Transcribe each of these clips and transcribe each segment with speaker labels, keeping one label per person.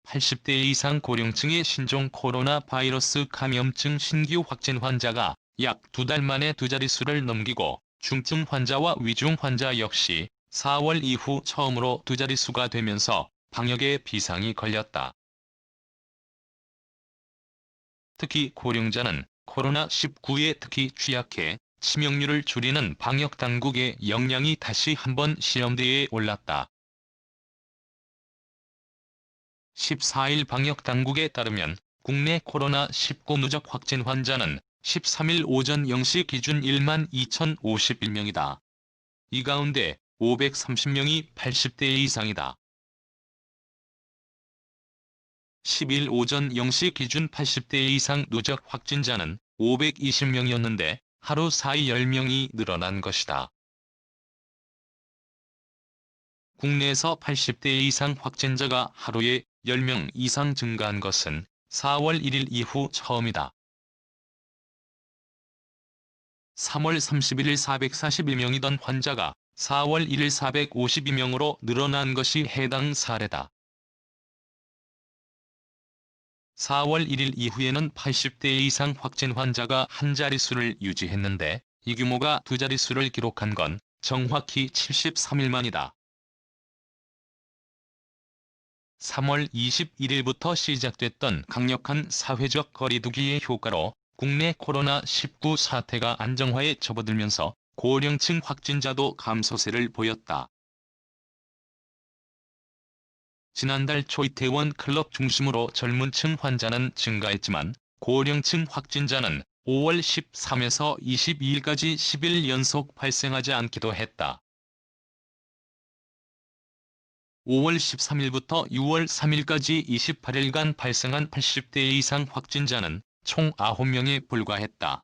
Speaker 1: 80대 이상 고령층의 신종 코로나 바이러스 감염증 신규 확진 환자가 약 2달 만에 두 자릿수를 넘기고 중증 환자와 위중 환자 역시 4월 이후 처음으로 두 자릿수가 되면서 방역에 비상이 걸렸다. 특히 고령자는 코로나19에 특히 취약해 치명률을 줄이는 방역 당국의 역량이 다시 한번 시험대에 올랐다. 14일 방역 당국에 따르면 국내 코로나19 누적 확진 환자는 13일 오전 0시 기준 1만 2,051명이다. 이 가운데 530명이 80대 이상이다. 10일 오전 0시 기준 80대 이상 누적 확진자는 520명이었는데 하루 사이 10명이 늘어난 것이다. 국내에서 80대 이상 확진자가 하루에 10명 이상 증가한 것은 4월 1일 이후 처음이다. 3월 31일 441명이던 환자가 4월 1일 452명으로 늘어난 것이 해당 사례다. 4월 1일 이후에는 80대 이상 확진 환자가 한 자릿수를 유지했는데 이 규모가 두 자릿수를 기록한 건 정확히 73일 만이다. 3월 21일부터 시작됐던 강력한 사회적 거리두기의 효과로 국내 코로나19 사태가 안정화에 접어들면서 고령층 확진자도 감소세를 보였다. 지난달 초 이태원 클럽 중심으로 젊은층 환자는 증가했지만 고령층 확진자는 5월 13에서 22일까지 10일 연속 발생하지 않기도 했다. 5월 13일부터 6월 3일까지 28일간 발생한 80대 이상 확진자는 총 9명에 불과했다.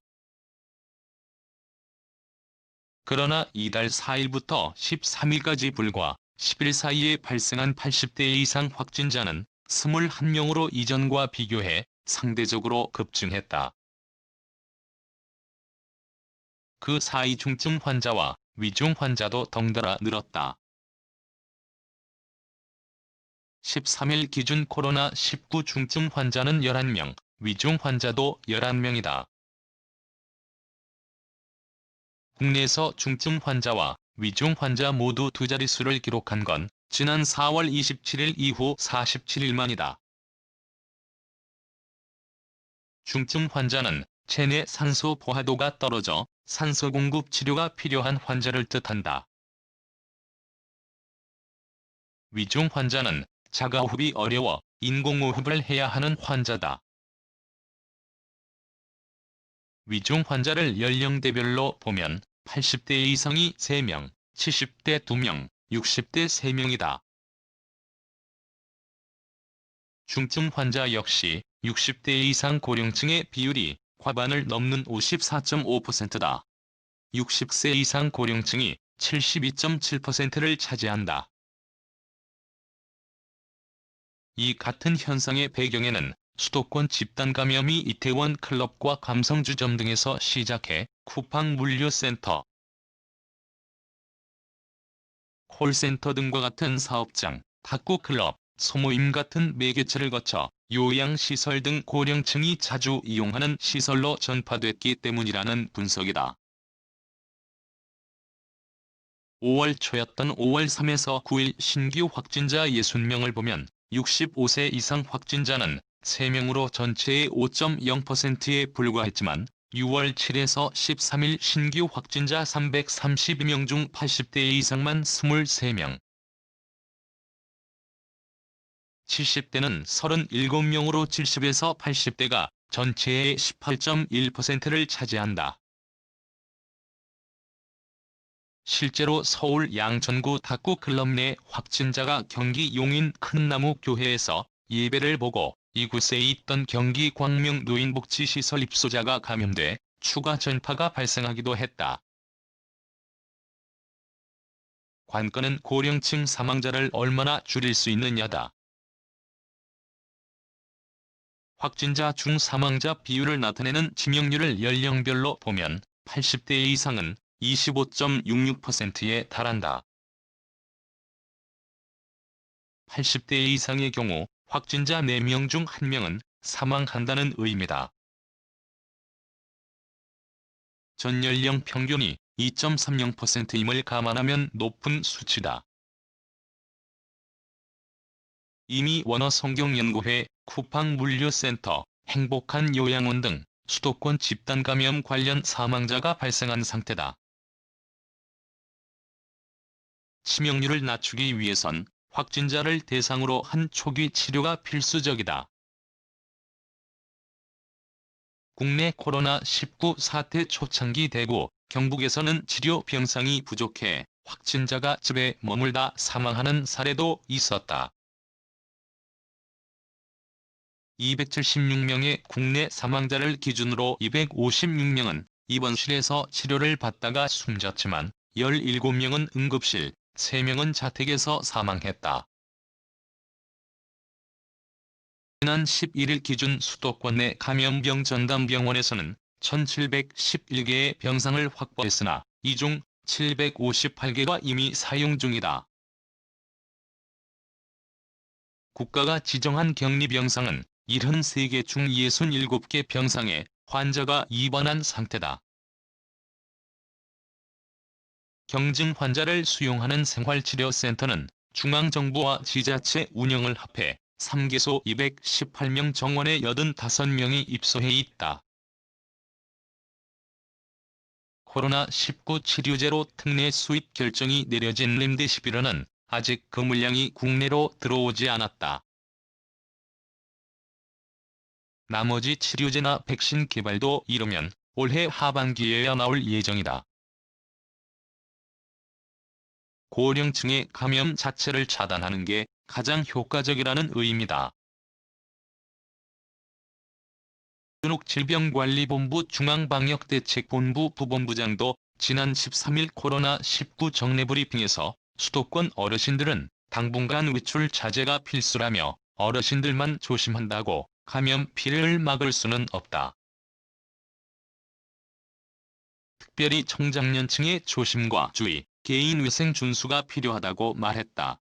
Speaker 1: 그러나 이달 4일부터 13일까지 불과 10일 사이에 발생한 80대 이상 확진자는 21명으로 이전과 비교해 상대적으로 급증했다. 그 사이 중증 환자와 위중 환자도 덩달아 늘었다. 13일 기준 코로나19 중증 환자는 11명, 위중 환자도 11명이다. 국내에서 중증 환자와 위중 환자 모두 두 자릿수를 기록한 건 지난 4월 27일 이후 47일 만이다. 중증 환자는 체내 산소 포화도가 떨어져 산소 공급 치료가 필요한 환자를 뜻한다. 위중 환자는 자가호흡이 어려워 인공호흡을 해야 하는 환자다. 위중 환자를 연령대별로 보면 80대 이상이 3명, 70대 2명, 60대 3명이다. 중증 환자 역시 60대 이상 고령층의 비율이 과반을 넘는 54.5%다. 60세 이상 고령층이 72.7%를 차지한다. 이 같은 현상의 배경에는 수도권 집단 감염이 이태원 클럽과 감성주점 등에서 시작해 쿠팡 물류센터, 콜센터 등과 같은 사업장, 탁구클럽, 소모임 같은 매개체를 거쳐 요양시설 등 고령층이 자주 이용하는 시설로 전파됐기 때문이라는 분석이다. 5월 초였던 5월 3에서 9일 신규 확진자 60명을 보면 65세 이상 확진자는 3명으로 전체의 5.0%에 불과했지만 6월 7에서 13일 신규 확진자 332명 중 80대 이상만 23명, 70대는 37명으로 70에서 80대가 전체의 18.1%를 차지한다. 실제로 서울 양천구 탁구클럽 내 확진자가 경기 용인 큰나무 교회에서 예배를 보고 이곳에 있던 경기 광명 노인복지시설 입소자가 감염돼 추가 전파가 발생하기도 했다. 관건은 고령층 사망자를 얼마나 줄일 수 있느냐다. 확진자 중 사망자 비율을 나타내는 치명률을 연령별로 보면 80대 이상은 25.66%에 달한다. 80대 이상의 경우 확진자 4명 중 1명은 사망한다는 의미다. 전 연령 평균이 2.30%임을 감안하면 높은 수치다. 이미 원어성경연구회, 쿠팡물류센터, 행복한 요양원 등 수도권 집단 감염 관련 사망자가 발생한 상태다. 치명률을 낮추기 위해선 확진자를 대상으로 한 초기 치료가 필수적이다. 국내 코로나19 사태 초창기 대구, 경북에서는 치료 병상이 부족해 확진자가 집에 머물다 사망하는 사례도 있었다. 276명의 국내 사망자를 기준으로 256명은 입원실에서 치료를 받다가 숨졌지만 17명은 응급실, 3명은 자택에서 사망했다. 지난 11일 기준 수도권 내 감염병 전담병원에서는 1,711개의 병상을 확보했으나 이 중 758개가 이미 사용 중이다. 국가가 지정한 격리병상은 73개 중 67개 병상에 환자가 입원한 상태다. 경증 환자를 수용하는 생활치료센터는 중앙정부와 지자체 운영을 합해 3개소 218명 정원에 85명이 입소해 있다. 코로나19 치료제로 특례 수입 결정이 내려진 렘데시비르는 아직 그 물량이 국내로 들어오지 않았다. 나머지 치료제나 백신 개발도 이르면 올해 하반기에야 나올 예정이다. 고령층의 감염 자체를 차단하는 게 가장 효과적이라는 의미다. 윤옥 질병관리본부 중앙방역대책본부 부본부장도 지난 13일 코로나19 정례 브리핑에서 수도권 어르신들은 당분간 외출 자제가 필수라며 어르신들만 조심한다고 감염 피해를 막을 수는 없다. 특별히 청장년층의 조심과 주의, 개인위생 준수가 필요하다고 말했다.